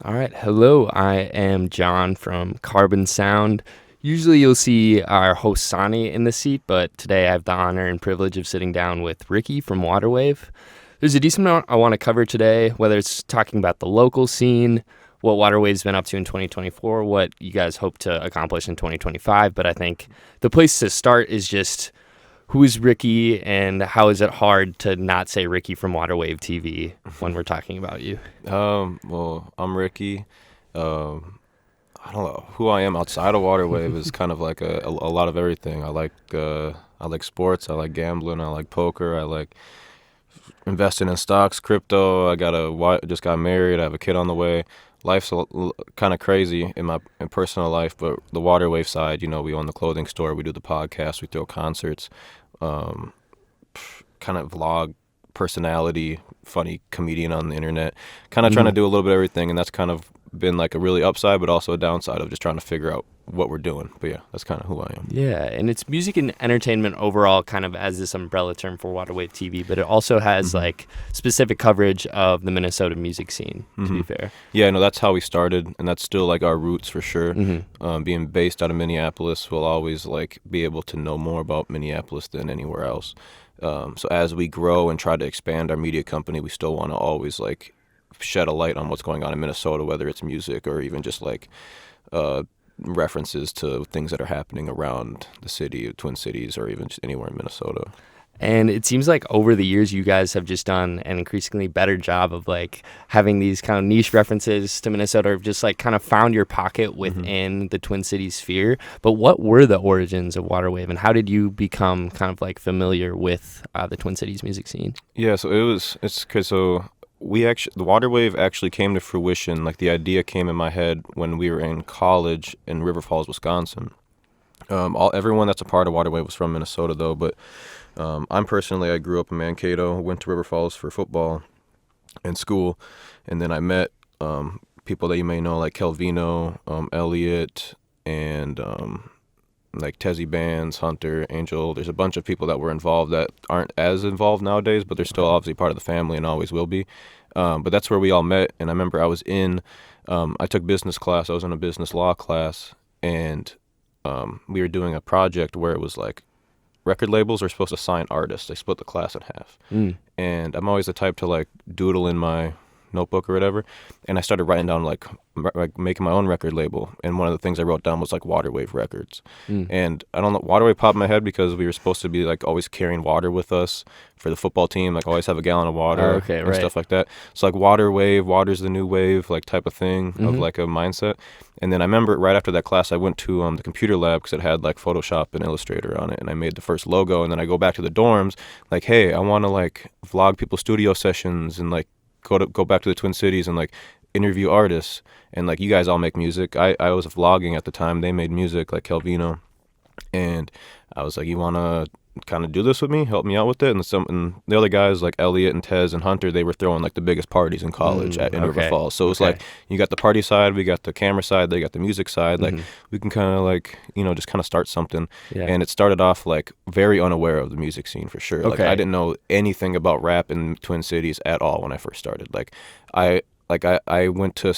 All right. Hello, I am John from Carbon Sound. Usually you'll see our host Sonny in the seat, but today I have the honor and privilege of sitting down with Ricky from Waterwave. There's a decent amount I want to cover today, whether it's talking about the local scene, what Waterwave's been up to in 2024, what you guys hope to accomplish in 2025. But I think the place to start is just who is Ricky and how is it hard to not say Ricky from Waterwave TV when we're talking about you? Well, I'm Ricky. I don't know who I am outside of Waterwave is kind of like a lot of everything. I like sports. I like gambling. I like poker. I like investing in stocks, crypto. Just got married. I have a kid on the way. Life's kind of crazy in personal life, but the Waterwave side, we own the clothing store. We do the podcast. We throw concerts. Kind of vlog personality, funny comedian on the internet, kind of trying to do a little bit of everything, and that's kind of been like a really upside but also a downside of just trying to figure out what we're doing. But yeah, that's kind of who I am. Yeah, and it's music and entertainment overall kind of as this umbrella term for Waterwave TV, but it also has like specific coverage of the Minnesota music scene, to be fair. Yeah, no, that's how we started, and that's still like our roots for sure. Being based out of Minneapolis, we'll always like be able to know more about Minneapolis than anywhere else. So as we grow and try to expand our media company, we still want to always like shed a light on what's going on in Minnesota, whether it's music or even just like references to things that are happening around the city, Twin Cities, or even just anywhere in Minnesota. And it seems like over the years, you guys have just done an increasingly better job of like having these kind of niche references to Minnesota, or just like kind of found your pocket within the Twin Cities sphere. But what were the origins of Waterwave, and how did you become kind of like familiar with the Twin Cities music scene? Yeah, so the Waterwave actually came to fruition. Like the idea came in my head when we were in college in River Falls, Wisconsin. Everyone that's a part of Waterwave was from Minnesota though, but I grew up in Mankato, went to River Falls for football in school, and then I met people that you may know like Kelvino, Elliot, and like Tezzy Bands, Hunter, Angel. There's a bunch of people that were involved that aren't as involved nowadays, but they're still obviously part of the family and always will be. But that's where we all met, and I remember I took business class. I was in a business law class, and we were doing a project where it was like record labels are supposed to sign artists. They split the class in half. And I'm always the type to like doodle in my notebook or whatever, and I started writing down like making my own record label, and one of the things I wrote down was like Waterwave Records. And I don't know, Waterwave popped in my head because we were supposed to be like always carrying water with us for the football team, like always have a gallon of water and stuff like that. So like Waterwave, water's the new wave, like type of thing of like a mindset. And then I remember right after that class I went to the computer lab because it had like Photoshop and Illustrator on it, and I made the first logo. And then I go back to the dorms like, hey, I want to like vlog people's studio sessions and like go back to the Twin Cities and like interview artists, and like you guys all make music. I was vlogging at the time. They made music like Kelvino, and I was like, you want to kind of do this with me, help me out with it? And the other guys like Elliot and Tez and Hunter, they were throwing like the biggest parties in college in River Falls. So it was like you got the party side, we got the camera side, they got the music side. Like we can kind of like just kind of start something. And it started off like very unaware of the music scene for sure. Like I didn't know anything about rap in Twin Cities at all when I first started. Like I went to,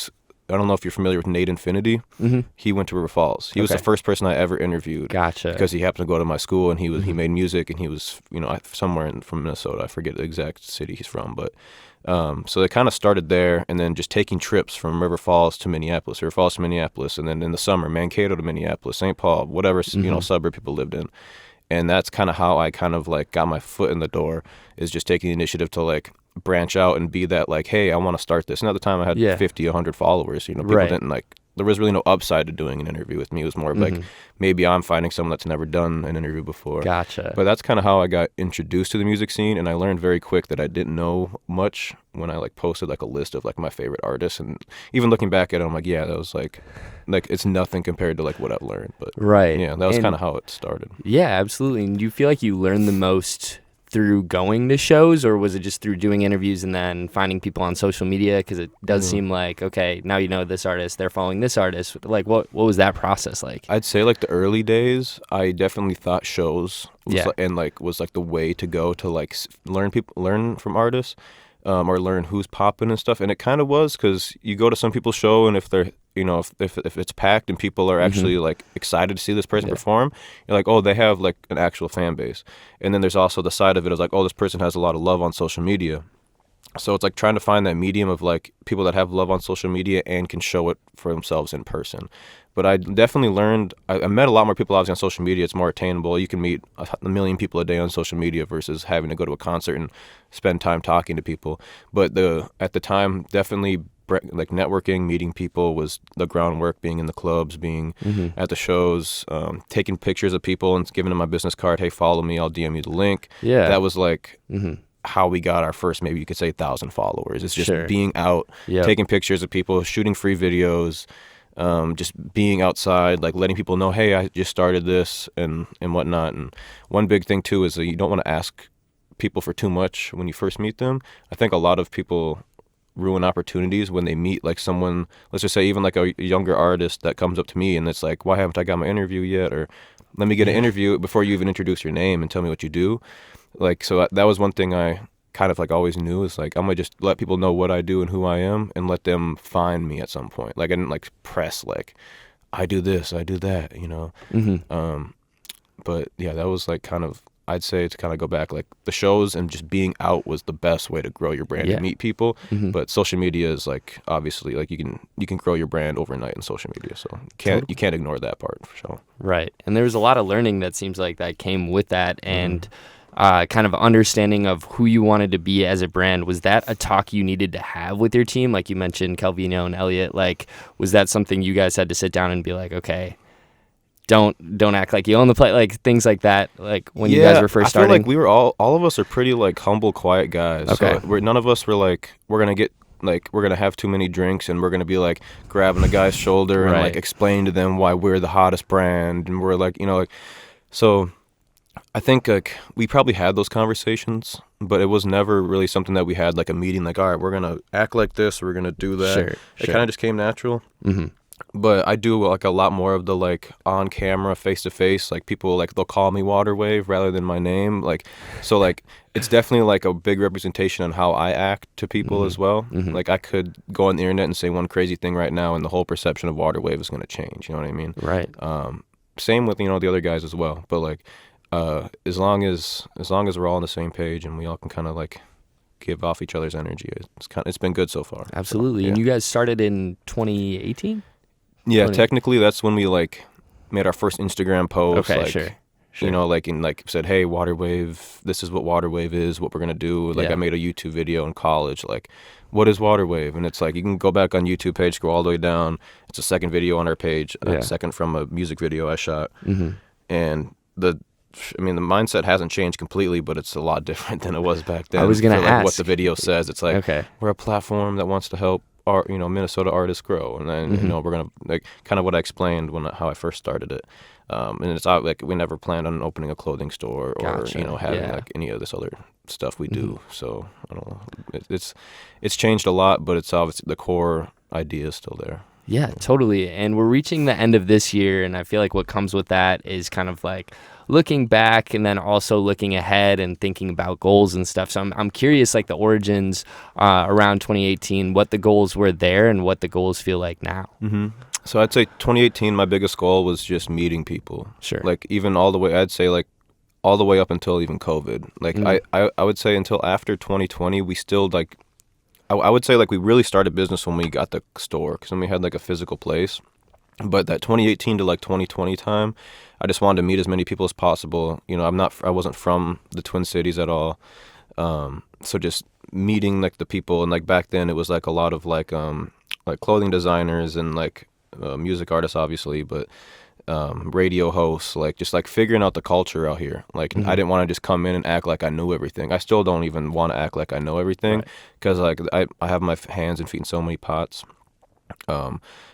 I don't know if you're familiar with Nate Infinity. He went to River Falls. He was the first person I ever interviewed. Gotcha. Because he happened to go to my school, and he made music, and he was somewhere from Minnesota. I forget the exact city he's from, but so it kind of started there, and then just taking trips from River Falls to Minneapolis, and then in the summer Mankato to Minneapolis, St. Paul, whatever suburb people lived in. And that's kind of how I kind of like got my foot in the door, is just taking the initiative to like branch out and be that like, hey, I want to start this. And at the time I had 50, 100 followers. People didn't like, there was really no upside to doing an interview with me. It was more of like, maybe I'm finding someone that's never done an interview before. Gotcha. But that's kind of how I got introduced to the music scene, and I learned very quick that I didn't know much when I like posted like a list of like my favorite artists, and even looking back at it, I'm like, yeah, that was like it's nothing compared to like what I've learned. But yeah, that was kind of how it started. Yeah, absolutely. And do you feel like you learned the most through going to shows, or was it just through doing interviews and then finding people on social media? Because it does seem like, okay, now you know this artist, they're following this artist. Like, what was that process like? I'd say like the early days, I definitely thought shows was, was like the way to go to like learn from artists. or learn who's popping and stuff. And it kind of was, because you go to some people's show, and if they're, if it's packed and people are actually like excited to see this person perform, you're like, oh, they have like an actual fan base. And then there's also the side of it is like, oh, this person has a lot of love on social media. So it's like trying to find that medium of like people that have love on social media and can show it for themselves in person. But I definitely learned, I met a lot more people obviously on social media. It's more attainable. You can meet a million people a day on social media versus having to go to a concert and spend time talking to people. But at the time, definitely like networking, meeting people was the groundwork, being in the clubs, being at the shows, taking pictures of people and giving them my business card. Hey, follow me. I'll DM you the link. Yeah. That was like how we got our first, maybe you could say 1,000 followers. It's just Sure. being out, taking pictures of people, shooting free videos, just being outside, like letting people know, hey, I just started this and whatnot. And one big thing too is that you don't want to ask people for too much when you first meet them. I think a lot of people ruin opportunities when they meet like someone, let's just say even like a younger artist that comes up to me and it's like, why haven't I got my interview yet? Or let me get an interview before you even introduce your name and tell me what you do. Like, so that was one thing I kind of like always knew, is like, I'm gonna just let people know what I do and who I am and let them find me at some point. Like, I didn't like press like, I do this, I do that, but yeah, that was like kind of, I'd say, to kind of go back, like the shows and just being out was the best way to grow your brand and meet people. But social media is like, obviously, like you can grow your brand overnight in social media, so you can't ignore that part for sure. Right. And there was a lot of learning that seems like that came with that, and kind of understanding of who you wanted to be as a brand. Was that a talk you needed to have with your team? Like you mentioned Calvino and Elliot, like was that something you guys had to sit down and be like, okay, don't act like you own the play, like things like that, like when you guys were first starting? I feel like we were all of us are pretty like humble, quiet guys. Okay. So none of us were like, we're gonna have too many drinks and we're gonna be like grabbing a guy's shoulder and like explain to them why we're the hottest brand, and we're like, so I think like we probably had those conversations, but it was never really something that we had like a meeting like, all right, we're gonna act like this, we're gonna do that. Sure. It kind of just came natural. But I do like a lot more of the like on camera, face to face, like people like they'll call me Water Wave rather than my name, like, so like it's definitely like a big representation on how I act to people as well. Like I could go on the internet and say one crazy thing right now and the whole perception of Water Wave is going to change, you know what I mean? Right. Same with the other guys as well, but like as long as we're all on the same page and we all can kind of like give off each other's energy, it's been good so far. Absolutely. So, yeah. And you guys started in 2018? Yeah, technically that's when we like made our first Instagram post. Okay, like, sure. Like and like said, hey, Water Wave, this is what Water Wave is, what we're gonna do. Like I made a YouTube video in college, like, what is Water Wave? And it's like you can go back on YouTube page, scroll all the way down. It's a second video on our page, second from a music video I shot. And the mindset hasn't changed completely, but it's a lot different than it was back then. I was gonna ask what the video says. It's like, we're a platform that wants to help Minnesota artists grow, and then we're gonna like kind of what I explained how I first started it, and it's like we never planned on opening a clothing store or having like any of this other stuff we do. So I don't know, it's changed a lot, but it's obviously the core idea is still there. Yeah, totally. And we're reaching the end of this year, and I feel like what comes with that is kind of like looking back and then also looking ahead and thinking about goals and stuff. So I'm curious, like the origins around 2018, what the goals were there and what the goals feel like now. So I'd say 2018, my biggest goal was just meeting people. Sure. Like even all the way, I'd say like all the way up until even COVID. Like I would say until after 2020, we still like, I would say like we really started business when we got the store, because then we had like a physical place. But that 2018 to like 2020 time, I just wanted to meet as many people as possible. I wasn't from the Twin Cities at all. So just meeting like the people, and like back then it was like a lot of like clothing designers and like music artists obviously, but radio hosts, like just like figuring out the culture out here. Like I didn't want to just come in and act like I knew everything. I still don't even want to act like I know everything, because like I have my hands and feet in so many pots.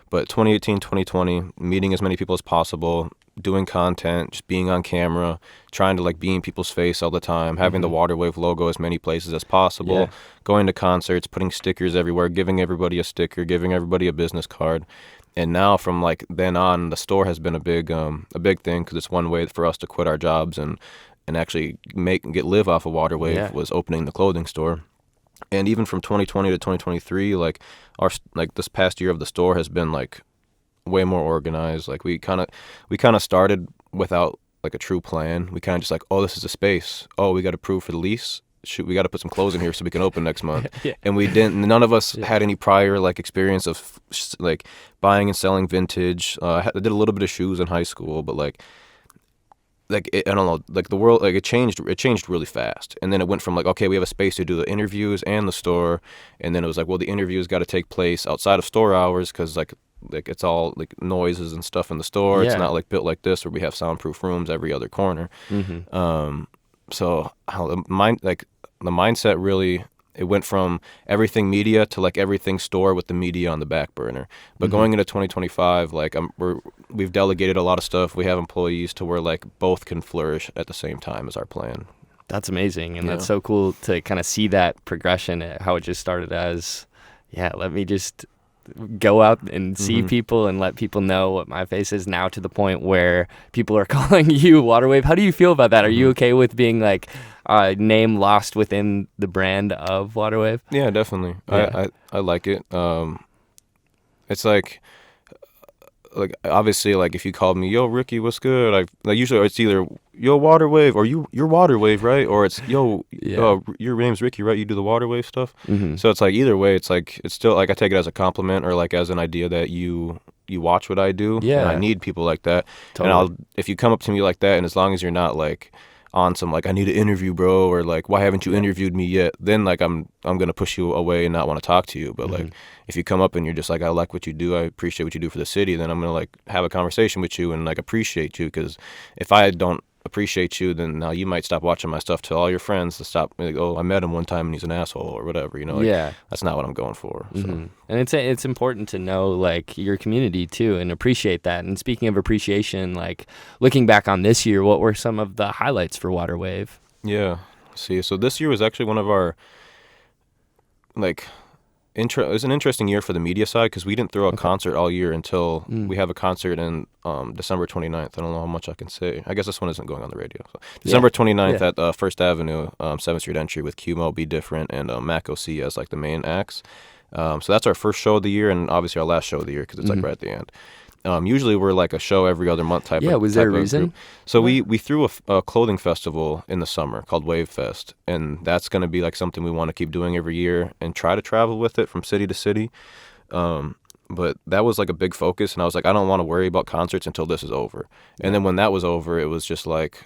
But 2018, 2020, meeting as many people as possible, doing content, just being on camera, trying to like be in people's face all the time, having the Water Wave logo as many places as possible, going to concerts, putting stickers everywhere, giving everybody a sticker, giving everybody a business card. And now from like then on, the store has been a big thing, because it's one way for us to quit our jobs and actually live off of Water Wave was opening the clothing store. And even from 2020 to 2023, like this past year of the store has been like way more organized. Like we kind of started without like a true plan. We kind of just like, oh, this is a space. Oh, we got to prove for the lease. Shoot, we got to put some clothes in here so we can open next month. Yeah. And we didn't. None of us Yeah. had any prior like experience of like buying and selling vintage. I did a little bit of shoes in high school, but I don't know, like the world, like it changed really fast. And then it went from like, okay, we have a space to do the interviews and the store. And then it was like, well, the interviews got to take place outside of store hours because like it's all like noises and stuff in the store. It's Yeah. not like built like this where we have soundproof rooms every other corner. So how the mindset really, it went from everything media to like everything store with the media on the back burner. But going into 2025, like we've delegated a lot of stuff. We have employees to where like both can flourish at the same time is our plan. That's amazing. And Yeah. that's so cool to kind of see that progression, how it just started as, yeah, let me just go out and see people and let people know what my face is, now to the point where people are calling you Waterwave. How do you feel about that? Are you okay with being like a name lost within the brand of Waterwave? Yeah, definitely. Yeah. I like it. It's like obviously like if you called me, yo Ricky, what's good? Like usually it's either yo Waterwave or you're Waterwave, right? Or it's yo Yeah. your name's Ricky, right? You do the Waterwave stuff. So it's like either way, it's like it's still like I take it as a compliment or like as an idea that you watch what I do. Yeah. And I need people like that. Totally. And if you come up to me like that, and as long as you're not like on some like I need an interview, bro, or like why haven't you interviewed me yet, then like I'm gonna push you away and not want to talk to you. But like if you come up and you're just like I like what you do, I appreciate what you do for the city, then I'm gonna like have a conversation with you and like appreciate you. Because if I don't appreciate you, then now you might stop watching my stuff. Tell all your friends to stop. Like, oh, I met him one time and he's an asshole or whatever. You know, like, Yeah. that's not what I'm going for. So. And it's important to know like your community too and appreciate that. And speaking of appreciation, like looking back on this year, what were some of the highlights for Waterwave? Yeah. See, so this year was actually one of our like it was an interesting year for the media side because we didn't throw a concert all year until we have a concert in December 29th. I don't know how much I can say. I guess this one isn't going on the radio. So December 29th at First Avenue, 7th Street entry with QMO, Be Different, and Mac OC as like the main acts. So that's our first show of the year and obviously our last show of the year because it's like right at the end. Usually we're like a show every other month type of. Yeah, was there a reason? Group. So we threw a clothing festival in the summer called Wave Fest, and that's going to be like something we want to keep doing every year and try to travel with it from city to city. But that was like a big focus, and I was like, I don't want to worry about concerts until this is over. And then when that was over, it was just like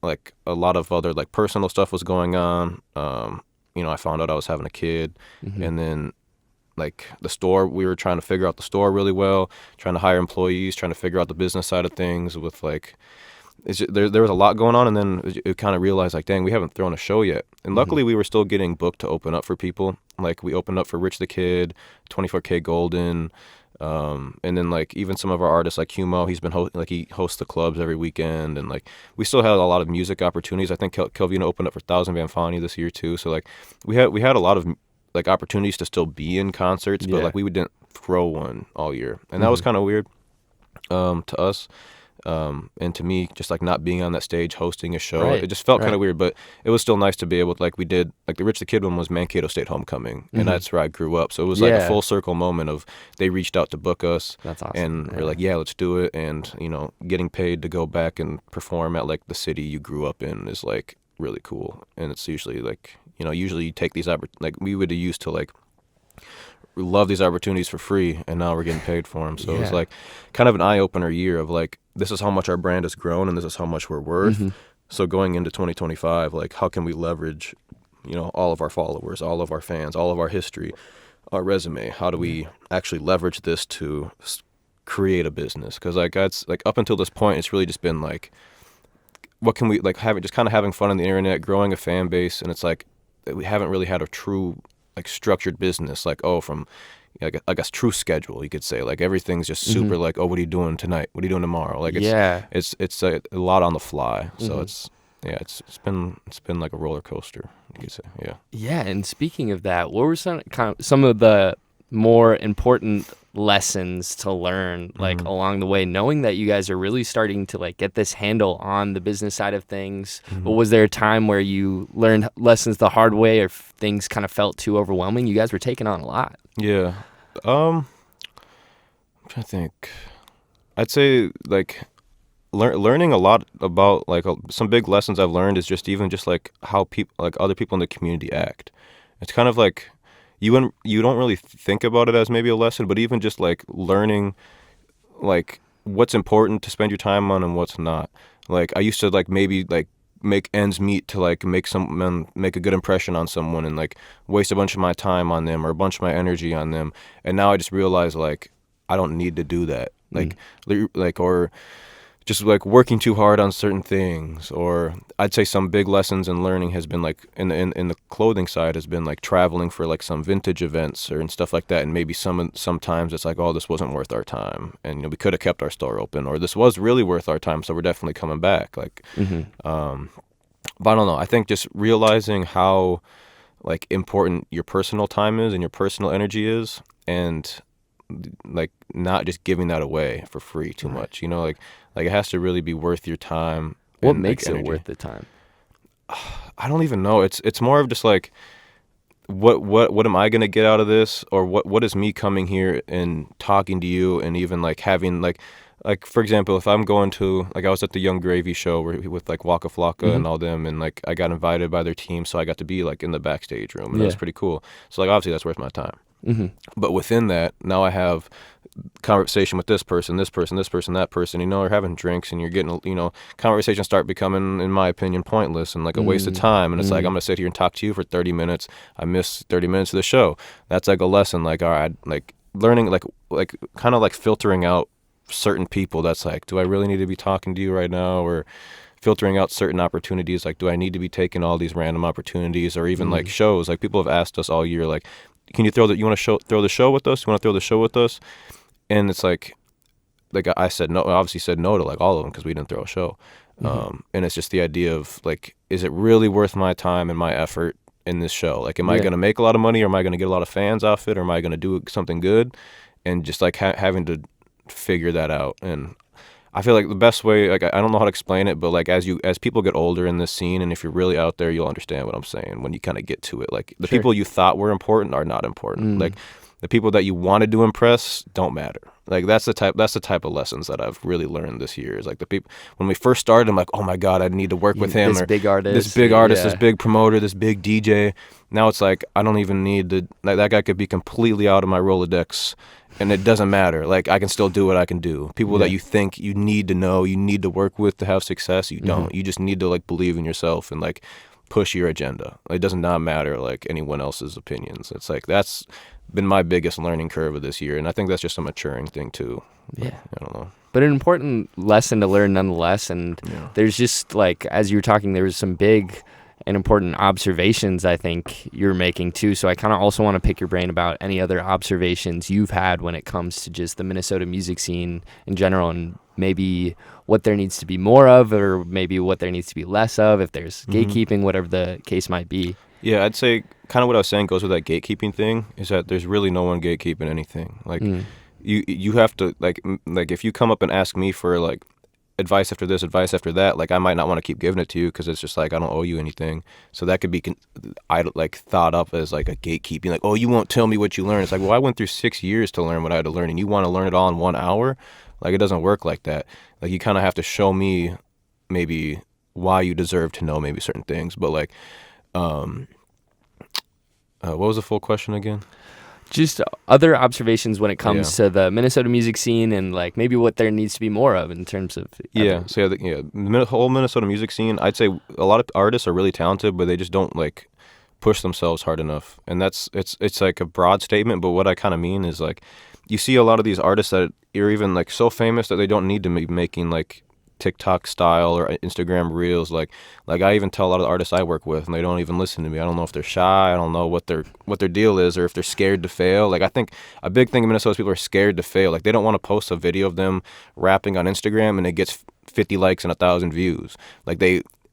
a lot of other like personal stuff was going on. I found out I was having a kid, and then like the store, we were trying to figure out the store really well, trying to hire employees, trying to figure out the business side of things with like, there was a lot going on. And then it kind of realized like, dang, we haven't thrown a show yet. And luckily we were still getting booked to open up for people. Like we opened up for Rich the Kid, 24K Golden. And then like even some of our artists like Humo, he's been he hosts the clubs every weekend. And like we still had a lot of music opportunities. I think Kelvino opened up for Thousand Van Fani this year too. So like we had a lot of like opportunities to still be in concerts, but like we didn't throw one all year, and that was kind of weird to us, and to me, just like not being on that stage hosting a show, it just felt kind of weird. But it was still nice to be able to, like we did, like the Rich the Kid one was Mankato State Homecoming, and that's where I grew up, so it was like a full circle moment of they reached out to book us. That's awesome. And we're like, yeah, let's do it, and getting paid to go back and perform at like the city you grew up in is like really cool, and it's usually like. Usually you take these like we would have used to like love these opportunities for free, and now we're getting paid for them. So it was like kind of an eye opener year of like this is how much our brand has grown, and this is how much we're worth. So going into 2025, like how can we leverage, all of our followers, all of our fans, all of our history, our resume? How do we actually leverage this to create a business? Because like that's like up until this point, it's really just been like, what can we like just kind of having fun on the internet, growing a fan base, and it's like. We haven't really had a true like structured business from like a true schedule, you could say. Like everything's just super like, oh, what are you doing tonight, what are you doing tomorrow? Like it's a lot on the fly. So it's been like a roller coaster, you could say. And And speaking of that, what were some of the more important lessons to learn like Mm-hmm. along the way, knowing that you guys are really starting to like get this handle on the business side of things? But Mm-hmm. was there a time where you learned lessons the hard way, or if things kind of felt too overwhelming? You guys were taking on a lot. Yeah. I'm trying to think. I'd say like learning a lot about like some big lessons I've learned is just even just like how people like other people in the community act. It's kind of like you don't really think about it as maybe a lesson, but even just like learning like what's important to spend your time on and what's not. Like I used to like maybe like make ends meet to like make a good impression on someone and like waste a bunch of my time on them or a bunch of my energy on them. And now I just realize like I don't need to do that. Mm. Like or just like working too hard on certain things. Or I'd say some big lessons in learning has been like in the clothing side has been like traveling for like some vintage events or and stuff like that. And maybe sometimes it's like, oh, this wasn't worth our time, and we could have kept our store open, or this was really worth our time, so we're definitely coming back. Like, but I don't know. I think just realizing how like important your personal time is and your personal energy is, and like not just giving that away for free too much. Like it has to really be worth your time. What And makes like, it energy. worth the time? I don't even know. It's more of just like what am I gonna get out of this, or what is me coming here and talking to you, and even like having like for example, if I'm going to like I was at the Young Gravy show with like Waka Flocka and all them, and like I got invited by their team, so I got to be like in the backstage room, and that was Yeah. pretty cool. So like obviously that's worth my time. Mm-hmm. But within that, now I have conversation with this person, this person, this person, that person. You're having drinks, and you're getting, conversations start becoming, in my opinion, pointless and like a waste of time. And it's like I'm gonna sit here and talk to you for 30 minutes. I miss 30 minutes of the show. That's like a lesson. Like, all right, like learning, like kind of like filtering out certain people. That's like, do I really need to be talking to you right now? Or filtering out certain opportunities. Like, do I need to be taking all these random opportunities, or even like shows? Like people have asked us all year, like, can you throw that? You want to throw the show with us? You want to throw the show with us? And it's like I said no. I obviously said no to like all of them because we didn't throw a show. And it's just the idea of like, is it really worth my time and my effort in this show? Like, am I going to make a lot of money, or am I going to get a lot of fans off it, or am I going to do something good? And just like having to figure that out. And I feel like the best way, like I don't know how to explain it, but like as people get older in this scene, and if you're really out there, you'll understand what I'm saying when you kind of get to it. Like the people you thought were important are not important. Like the people that you wanted to impress don't matter. Like that's the type of lessons that I've really learned this year. Is like the people when we first started, I'm like, oh my god, I need to work with him, This or big artist, this big promoter, this big DJ. Now it's like I don't even need to. Like that guy could be completely out of my Rolodex, and it doesn't matter. Like I can still do what I can do. People that you think you need to know, you need to work with to have success, you don't. You just need to like believe in yourself and like push your agenda. It does not matter like anyone else's opinions. It's like that's been my biggest learning curve of this year, and I think that's just a maturing thing too. Yeah. I don't know. But an important lesson to learn nonetheless. And there's just like, as you were talking, there was some big and important observations I think you're making too. So I kind of also want to pick your brain about any other observations you've had when it comes to just the Minnesota music scene in general, and maybe what there needs to be more of, or maybe what there needs to be less of, if there's gatekeeping, whatever the case might be. Yeah, I'd say kind of what I was saying goes with that gatekeeping thing, is that there's really no one gatekeeping anything. Like you have to like if you come up and ask me for like advice after this, advice after that, like I might not want to keep giving it to you because it's just like I don't owe you anything. So that could be thought up as like a gatekeeping, like, oh, you won't tell me what you learned. It's like, well, I went through 6 years to learn what I had to learn, and you want to learn it all in 1 hour? Like it doesn't work like that. Like you kind of have to show me maybe why you deserve to know maybe certain things. But like, what was the full question again? Just other observations when it comes to the Minnesota music scene, and like maybe what there needs to be more of in terms of the whole Minnesota music scene. I'd say a lot of artists are really talented, but they just don't like push themselves hard enough. And it's like a broad statement, but what I kind of mean is like you see a lot of these artists that are even like so famous that they don't need to be making like TikTok style or Instagram reels. Like I even tell a lot of the artists I work with, and they don't even listen to me. I don't know if they're shy. I don't know what their deal is, or if they're scared to fail. Like I think a big thing in Minnesota is people are scared to fail. Like they don't want to post a video of them rapping on Instagram and it gets 50 likes and 1,000 views. Like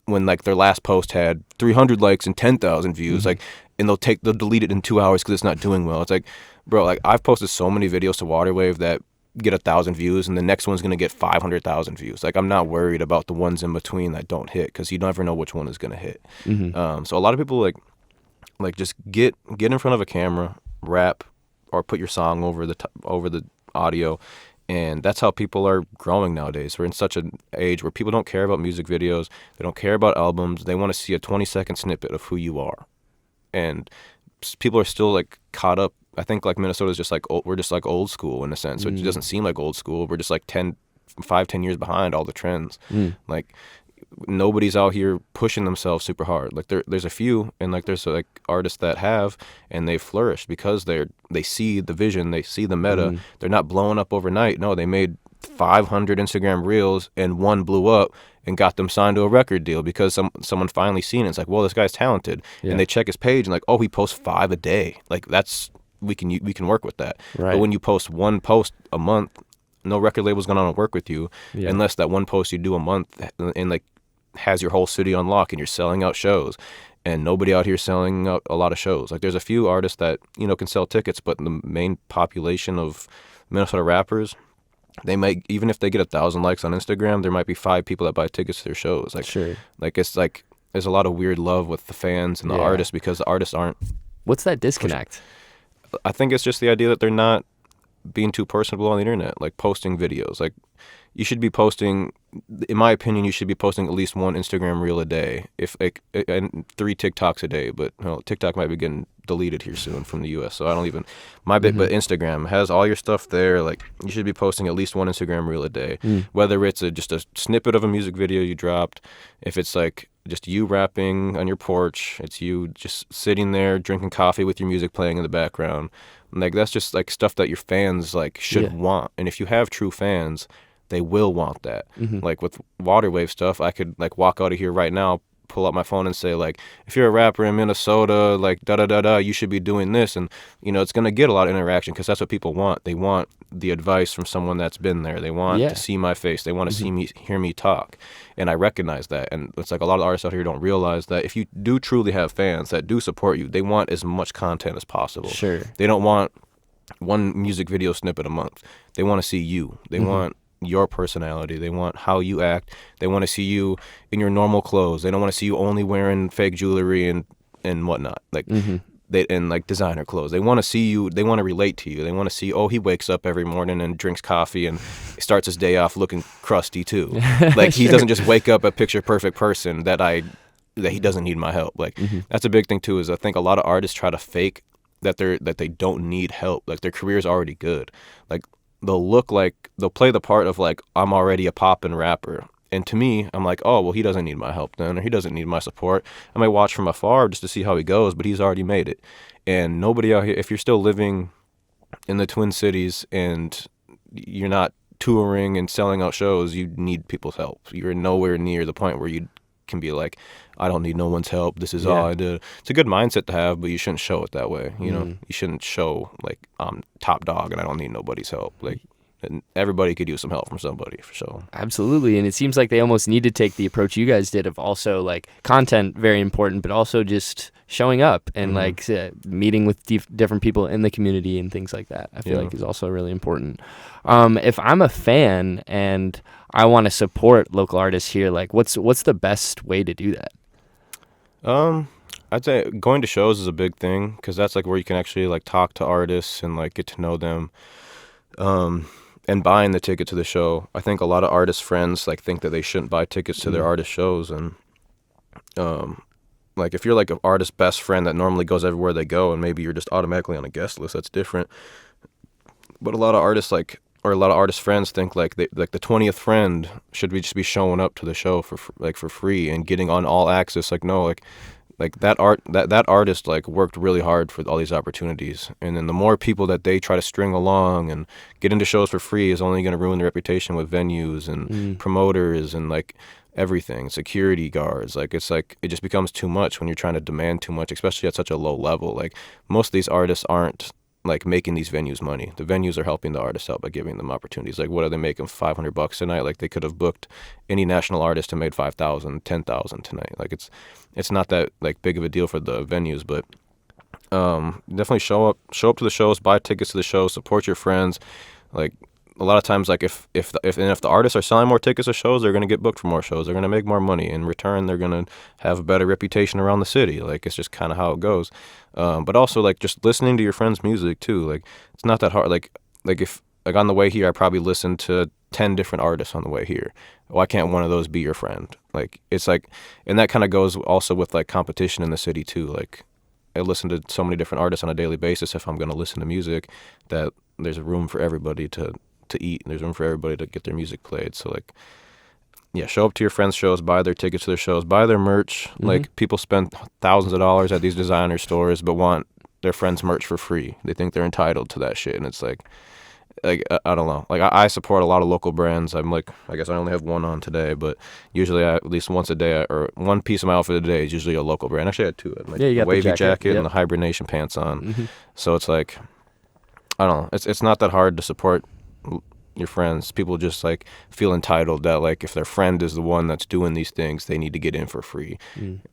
when like their last post had 300 likes and 10,000 views, like, and they'll delete it in 2 hours because it's not doing well. It's like, bro, like I've posted so many videos to Waterwave that get 1,000 views, and the next one's gonna get 500,000 views. Like I'm not worried about the ones in between that don't hit, because you never know which one is gonna hit. So a lot of people like just get in front of a camera, rap, or put your song over the audio. And that's how people are growing nowadays. We're in such an age where people don't care about music videos. They don't care about albums. They want to see a 20-second snippet of who you are. And people are still like caught up. I think like Minnesota's just like we're just like old school in a sense. It doesn't seem like old school. We're just like 10 years behind all the trends. Like nobody's out here pushing themselves super hard. Like there's a few, and like there's like artists that have, and they flourished because they see the vision, they see the meta. They're not blowing up overnight. No, they made 500 Instagram reels and one blew up and got them signed to a record deal because someone finally seen it. It's like, well, this guy's talented. And they check his page and like, oh, he posts 5 a day. Like we can work with that. Right. But when you post one post a month, no record label's gonna want to work with you unless that one post you do a month and like has your whole city on lock and you're selling out shows. And nobody out here selling out a lot of shows. Like there's a few artists that, you know, can sell tickets, but the main population of Minnesota rappers, they might, even if they get 1,000 likes on Instagram, there might be 5 people that buy tickets to their shows. Like, sure. Like it's like there's a lot of weird love with the fans and the artists because the artists aren't. What's that disconnect? I think it's just the idea that they're not being too personable on the internet, like posting videos. Like you should be posting, in my opinion, you should be posting at least 1 Instagram reel a day, if like, and 3 TikToks a day. But TikTok might be getting deleted here soon from the U.S., so I don't even but Instagram has all your stuff there. Like you should be posting at least 1 Instagram reel a day, whether it's just a snippet of a music video you dropped, if it's like just you rapping on your porch, it's you just sitting there drinking coffee with your music playing in the background. Like that's just like stuff that your fans like should want. And if you have true fans, they will want that. Like with Waterwave stuff, I could like walk out of here right now, pull out my phone and say like, if you're a rapper in Minnesota, like da-da-da-da, you should be doing this. And, you know, it's going to get a lot of interaction because that's what people want. They want the advice from someone that's been there. They want to see my face. They want to hear me talk. And I recognize that. And it's like a lot of artists out here don't realize that if you do truly have fans that do support you, they want as much content as possible. Sure. They don't want 1 music video snippet a month. They want to see you. They want your personality. They want how you act. They want to see you in your normal clothes. They don't want to see you only wearing fake jewelry and whatnot. Like and like designer clothes. They want to see you. They want to relate to you. They want to see, oh, he wakes up every morning and drinks coffee and starts his day off looking crusty too. Like he doesn't just wake up a picture perfect person that he doesn't need my help. Like that's a big thing too. Is I think a lot of artists try to fake that they don't need help. Like their career is already good. Like they'll play the part of like, I'm already a poppin' rapper. And to me, I'm like, oh, well, he doesn't need my help then, or he doesn't need my support. I might watch from afar just to see how he goes, but he's already made it. And nobody out here, if you're still living in the Twin Cities and you're not touring and selling out shows, you need people's help. You're nowhere near the point where you can be like, I don't need no one's help. This is all I do. It's a good mindset to have, but you shouldn't show it that way. You know, you shouldn't show like I'm top dog and I don't need nobody's help. Like, and everybody could use some help from somebody for sure. Absolutely. And it seems like they almost need to take the approach you guys did of also like content, very important, but also just showing up and like meeting with different people in the community and things like that. I feel like is also really important. If I'm a fan and I want to support local artists here, like what's the best way to do that? I'd say going to shows is a big thing because that's like where you can actually like talk to artists and like get to know them. And buying the ticket to the show, I think a lot of artist friends like think that they shouldn't buy tickets to their artist shows, and like if you're like an artist best friend that normally goes everywhere they go, and maybe you're just automatically on a guest list, that's different. But a lot of artists or a lot of artist friends think like the 20th friend should just be showing up to the show for free and getting on all access. Like no, like that artist like worked really hard for all these opportunities, and then the more people that they try to string along and get into shows for free is only going to ruin their reputation with venues and promoters and like everything, security guards. Like it's like it just becomes too much when you're trying to demand too much, especially at such a low level. Like most of these artists aren't like making these venues money. The venues are helping the artists out by giving them opportunities. Like, what are they making? $500 a night? Like, they could have booked any national artist and made 5,000, 10,000 tonight. Like, it's not that like big of a deal for the venues, but definitely show up to the shows, buy tickets to the shows, support your friends. Like, a lot of times, like if the artists are selling more tickets to shows, they're going to get booked for more shows. They're going to make more money. In return, they're going to have a better reputation around the city. Like, it's just kind of how it goes. But also, like, just listening to your friends' music too. Like, it's not that hard. Like if like on the way here, I probably listened to 10 different artists on the way here. Why can't one of those be your friend? Like, it's like, and that kind of goes also with like competition in the city too. Like, I listen to so many different artists on a daily basis. If I'm going to listen to music, that there's a room for everybody to eat, and there's room for everybody to get their music played. So, like, yeah, show up to your friends' shows, buy their tickets to their shows, buy their merch. Like, people spend thousands of dollars at these designer stores but want their friends' merch for free. They think they're entitled to that shit, and it's like I don't know. Like, I support a lot of local brands. I'm like, I guess I only have one on today, but usually at least once a day, or one piece of my outfit a day is usually a local brand. Actually, I had two. Like, you got the wavy the jacket and the hibernation pants on. So it's like, I don't know. It's not that hard to support your friends. People just like feel entitled that like if their friend is the one that's doing these things, they need to get in for free.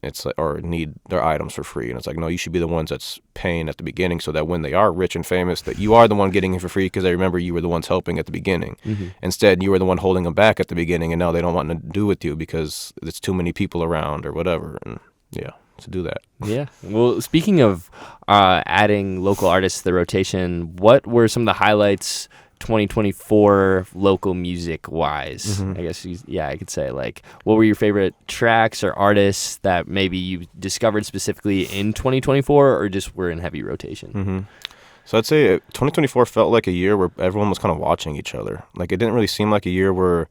It's like, or need their items for free. And it's like, no, you should be the ones that's paying at the beginning, so that when they are rich and famous, that you are the one getting in for free, because they remember you were the ones helping at the beginning. Instead, you were the one holding them back at the beginning, and now they don't want to do with you because there's too many people around or whatever. And yeah, to do that. Yeah. Well, speaking of adding local artists to the rotation, what were some of the highlights 2024 local music wise? I guess I could say, like, what were your favorite tracks or artists that maybe you discovered specifically in 2024 or just were in heavy rotation? So I'd say 2024 felt like a year where everyone was kind of watching each other. Like, it didn't really seem like a year where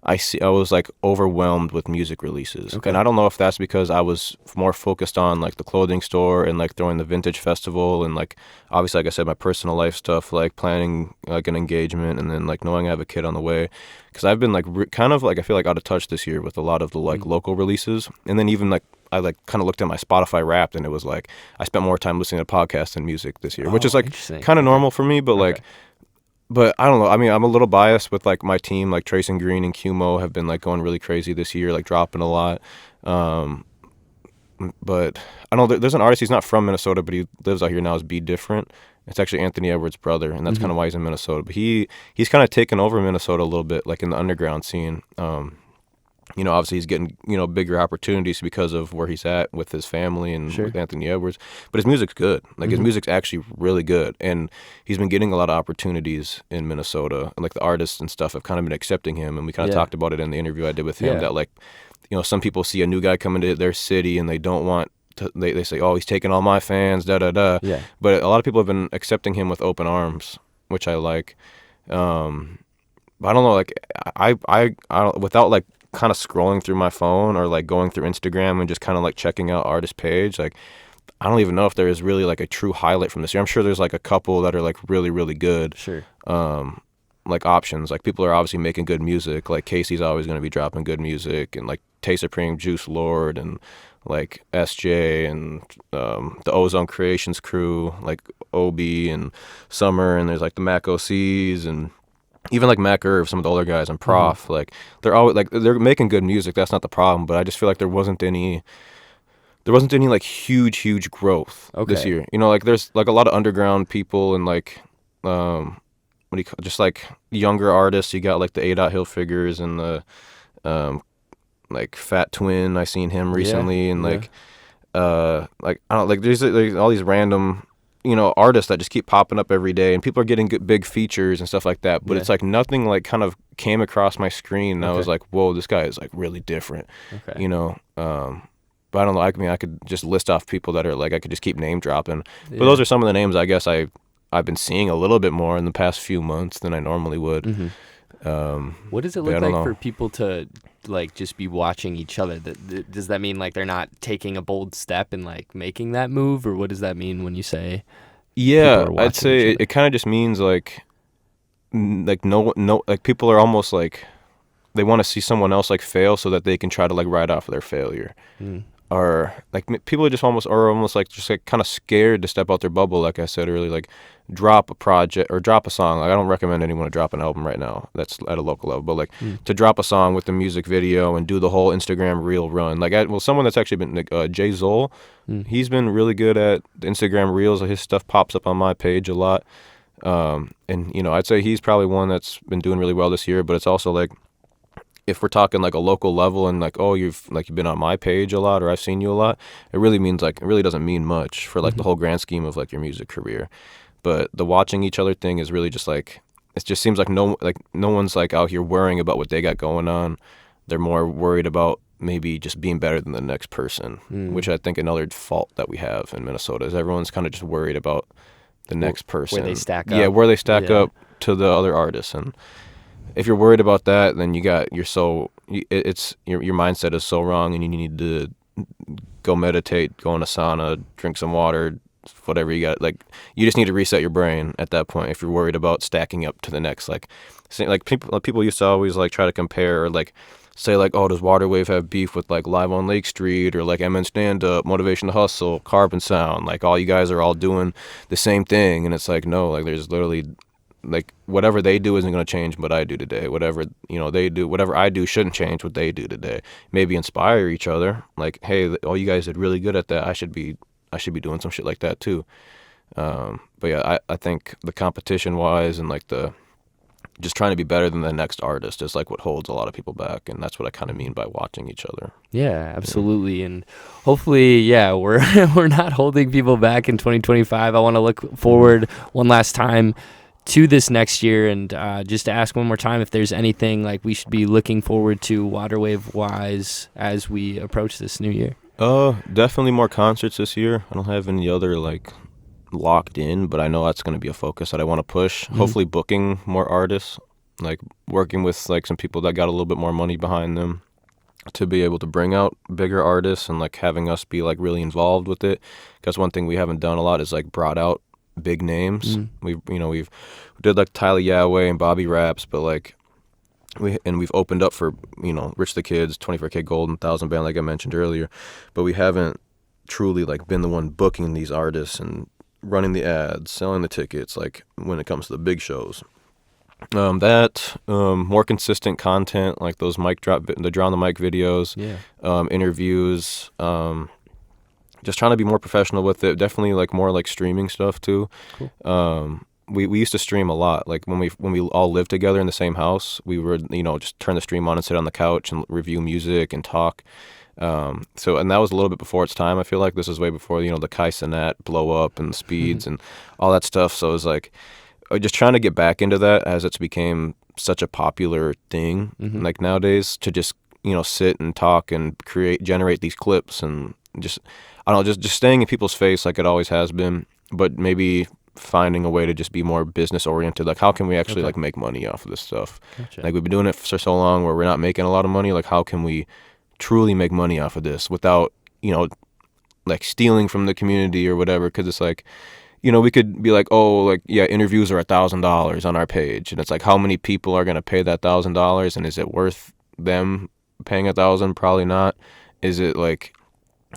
I was like overwhelmed with music releases. Okay. And I don't know if that's because I was more focused on like the clothing store and like throwing the vintage festival and like obviously, like I said, my personal life stuff, like planning like an engagement, and then like knowing I have a kid on the way. Because I've been like kind of like, I feel like out of touch this year with a lot of the like local releases. And then even like I like kind of looked at my Spotify Wrapped, and it was like I spent more time listening to podcasts than music this year, which is like kind of normal for me, but like. But I don't know. I mean, I'm a little biased with like my team, like Trace and Green and QMO have been like going really crazy this year, like dropping a lot. But I know there's an artist. He's not from Minnesota, but he lives out here now. Is Be Different. It's actually Anthony Edwards' brother, and that's kind of why he's in Minnesota. But he's kind of taken over Minnesota a little bit, like in the underground scene. You know, obviously he's getting, you know, bigger opportunities because of where he's at with his family and with Anthony Edwards. But his music's good. Like, his music's actually really good. And he's been getting a lot of opportunities in Minnesota. And, like, the artists and stuff have kind of been accepting him. And we kind of talked about it in the interview I did with him that, like, you know, some people see a new guy come into their city and they don't want to, they say, oh, he's taking all my fans, da-da-da. Yeah. But a lot of people have been accepting him with open arms, which I like. But I don't know, like, I don't, without, like, kind of scrolling through my phone or like going through Instagram and just kind of like checking out artist page, like I don't even know if there is really like a true highlight from this year. I'm sure there's like a couple that are like really, really good. Like options. Like, people are obviously making good music. Like, Casey's always going to be dropping good music, and like Tay Supreme, Juice Lord, and like SJ, and the Ozone Creations crew, like Obi and Summer, and there's like the Mac OCs, and even like Mac Irv, some of the older guys, and Prof, like they're always like they're making good music. That's not the problem, but I just feel like there wasn't any like huge growth this year. You know, like there's like a lot of underground people and like what do you call, just like younger artists. You got like the A. Hill Figures and the like Fat Twin. I seen him recently, and like I don't like there's like all these random, you know, artists that just keep popping up every day, and people are getting big features and stuff like that. But it's like nothing like kind of came across my screen, and I was like, whoa, this guy is like really different, you know. But I don't know. I mean, I could just list off people that are like I could just keep name dropping. But those are some of the names I guess I've been seeing a little bit more in the past few months than I normally would. What does it look like for people to like just be watching each other? Does that mean like they're not taking a bold step and like making that move, or what does that mean when you say? Yeah, I'd say it kind of just means like no, like people are almost like they want to see someone else like fail so that they can try to like ride off their failure. are like people are just almost like just like kind of scared to step out their bubble. Like I said earlier, like drop a project or drop a song. Like I don't recommend anyone to drop an album right now. That's at a local level, but like to drop a song with the music video and do the whole Instagram reel run. Like someone that's actually been like Jay Zoll, he's been really good at the Instagram reels. His stuff pops up on my page a lot. And you know, I'd say he's probably one that's been doing really well this year. But it's also like, if we're talking like a local level and like, oh, you've been on my page a lot or I've seen you a lot, it really means like, it really doesn't mean much for like the whole grand scheme of like your music career. But the watching each other thing is really just like, it just seems like no one's like out here worrying about what they got going on. They're more worried about maybe just being better than the next person, which I think another fault that we have in Minnesota is everyone's kind of just worried about the next person. Where they stack up. Yeah, where they stack up to the other artists. And if you're worried about that, then your mindset is so wrong, and you need to go meditate, go in a sauna, drink some water, whatever you got. Like, you just need to reset your brain at that point if you're worried about stacking up to the next. Like people used to always like try to compare or like say like, oh, does Waterwave have beef with like Live on Lake Street or like MN Stand Up, Motivation to Hustle, Carbon Sound? Like, all you guys are all doing the same thing, and it's like, no, like there's literally like whatever they do isn't going to change what I do today. Whatever, you know, they do, whatever I do shouldn't change what they do today. Maybe inspire each other. Like, hey, oh, you guys did really good at that. I should be doing some shit like that too. But yeah, I think the competition wise and like the just trying to be better than the next artist is like what holds a lot of people back, and that's what I kind of mean by watching each other. Yeah, absolutely. And hopefully, yeah, we're we're not holding people back in 2025. I want to look forward one last time to this next year, and just to ask one more time if there's anything like we should be looking forward to Waterwave wise as we approach this new year. Definitely more concerts this year. I don't have any other like locked in, but I know that's going to be a focus that I want to push. Hopefully booking more artists, like working with like some people that got a little bit more money behind them to be able to bring out bigger artists, and like having us be like really involved with it. Because one thing we haven't done a lot is like brought out big names. We did like Tyler Yahweh and Bobby Raps, but like we've opened up for, you know, Rich the Kids, 24K Gold, and 1,000 Band, like I mentioned earlier, but we haven't truly like been the one booking these artists and running the ads, selling the tickets, like when it comes to the big shows. More consistent content, like those the Draw on the Mic videos, interviews, just trying to be more professional with it. Definitely like more like streaming stuff too. Cool. We used to stream a lot. Like when we all lived together in the same house, we would, you know, just turn the stream on and sit on the couch and review music and talk. And that was a little bit before its time. I feel like this is way before, you know, the Kai Cenat blow up and the speeds and all that stuff. So it was like just trying to get back into that as it's became such a popular thing. Like nowadays, to just, you know, sit and talk and generate these clips and just, I don't know, just staying in people's face like it always has been, but maybe finding a way to just be more business oriented. Like, how can we actually like make money off of this stuff? Gotcha. Like, we've been doing it for so long where we're not making a lot of money. Like, how can we truly make money off of this without, you know, like stealing from the community or whatever? Because it's like, you know, we could be like, oh, like, yeah, interviews are $1,000 on our page, and it's like, how many people are going to pay that $1,000, and is it worth them paying $1,000? Probably not. Is it like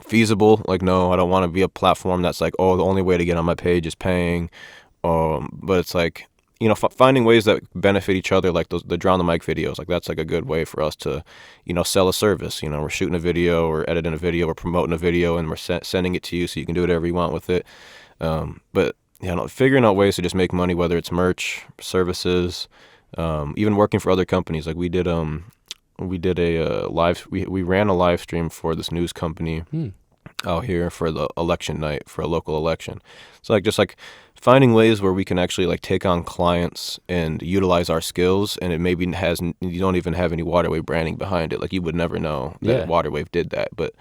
feasible? Like, no, I don't want to be a platform that's like, oh, the only way to get on my page is paying. But it's like, you know, finding ways that benefit each other, like the Draw on the Mic videos. Like, that's like a good way for us to, you know, sell a service. You know, we're shooting a video, we're editing a video, we're promoting a video, and we're sending it to you so you can do whatever you want with it. But, you know, figuring out ways to just make money, whether it's merch, services, even working for other companies. Like, we ran a live stream for this news company out here for the election night, for a local election. So like, just like finding ways where we can actually like take on clients and utilize our skills, and it maybe you don't even have any Waterwave branding behind it. Like, you would never know that Waterwave did that, but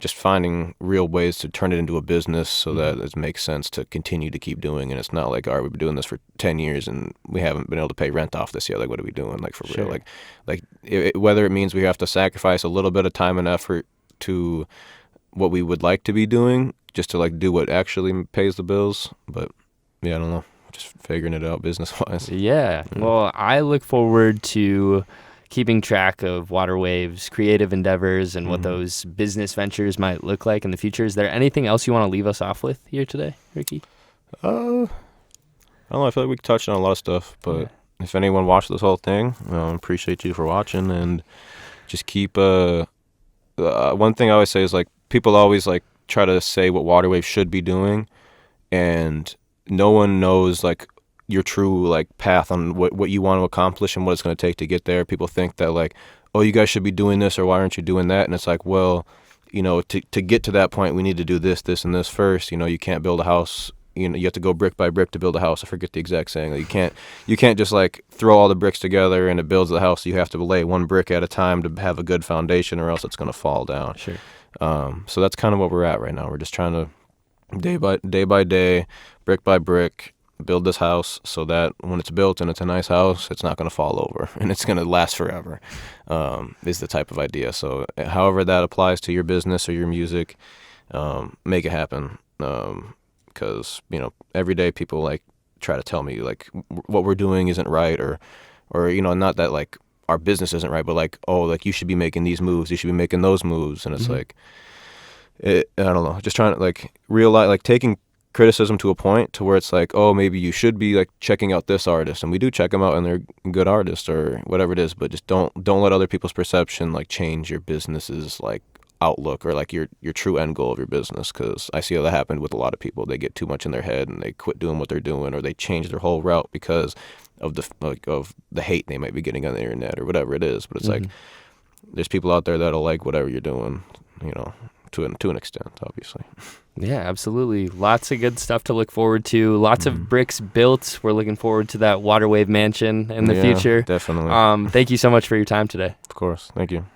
just finding real ways to turn it into a business so that it makes sense to continue to keep doing. And it's not like, all right, we've been doing this for 10 years and we haven't been able to pay rent off this yet. Like, what are we doing? Like, for real? Whether it means we have to sacrifice a little bit of time and effort to what we would like to be doing just to like do what actually pays the bills. But yeah, I don't know. Just figuring it out business wise. Yeah. Well, I look forward to keeping track of Waterwave's creative endeavors and what Mm-hmm. those business ventures might look like in the future. Is there anything else you want to leave us off with here today, Ricky? I don't know. I feel like we touched on a lot of stuff, but if anyone watched this whole thing, appreciate you for watching, and just keep. One thing I always say is like people always like try to say what Waterwave should be doing, and no one knows like your true like path on what you want to accomplish and what it's going to take to get there. People think that like, oh, you guys should be doing this, or why aren't you doing that? And it's like, well, to get to that point, we need to do this, this, and this first. You can't build a house. You have to go brick by brick to build a house. I forget the exact saying. Like, you can't just like throw all the bricks together and it builds the house. You have to lay one brick at a time to have a good foundation, or else it's going to fall down. Sure. So that's kind of what we're at right now. We're just trying to day by day, brick by brick, build this house so that when it's built and it's a nice house, it's not going to fall over and it's going to last forever. Is the type of idea. So however that applies to your business or your music, make it happen. Because every day people like try to tell me like what we're doing isn't right, or not that like our business isn't right, but like, oh, like you should be making these moves, you should be making those moves, and it's like I don't know, just trying to like realize, like taking criticism to a point to where it's like, oh, maybe you should be like checking out this artist, and we do check them out and they're good artists or whatever it is, but just don't let other people's perception like change your business's like outlook or like your true end goal of your business. Because I see how that happened with a lot of people. They get too much in their head and they quit doing what they're doing, or they change their whole route because of the hate they might be getting on the internet or whatever it is. But it's like there's people out there that'll like whatever you're doing, to an extent, obviously. Yeah, absolutely. Lots of good stuff to look forward to. Lots of bricks built. We're looking forward to that Waterwave mansion in the future. Definitely. Thank you so much for your time today. Of course. Thank you.